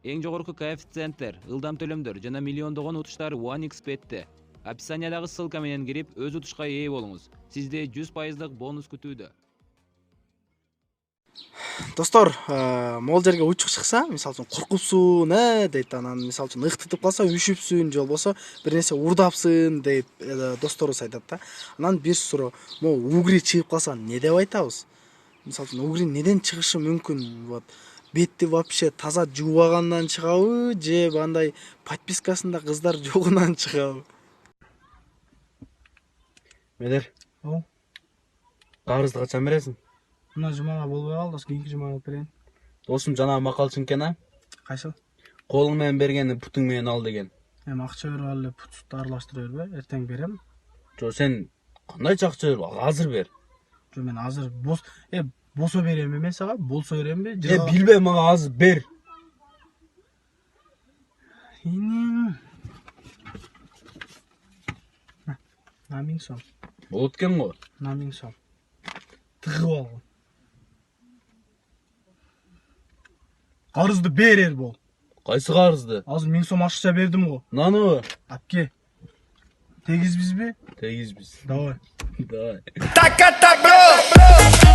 Эң жогорку коэффициенттер, ылдам төлөмдөр жана миллиондогон утуштар OneXBet'те. Описаниядагы ссылка менен кирип, өз утушка ээ болуңуз. Сизде 100% бонус күтүүдө. Достор, могул жерге учук чыкса, мисалы үчүн куркупсуун дейт, анан мисалы үчүн ыктытып калса үшүпсүн же болбосо бир нерсе урдапсың дейт досторубуз айтат да. Анан бир суроо, могу угри чыгып калса не деп айтабыз? Мисалы үчүн угри неден чыгышы мүмкүн? Вот бетти вообще таза жуубагандан чыгабы же андай подпискасында кыздар жогунан чыгабы? Медер, карызды качан бересиң? Мына жумага болбой калды, кийинки жумага алып берейин. Досум жанагы макалчы экен а? Кайсыл? Колуң менен бергени путуң менен ал деген. Эми акча берип алып путсутtu аралаштыра бербей, эртең берем. Жо сен кандайча акча берип ал? Азыр бер. Жо мен азыр босо берем эмес ага, болсо беремби? Билбейм, мага азыр бер. На 1000 сом. Болот экен го. На 1000 сом. Тыгып алгын. Карызды берер бол. Кайсы карызды? Азыр 1000 сом акча бердим го. Наныбы? Апке. Тегизбизби? Тегизбиз. Давай. Давай. Takata bro.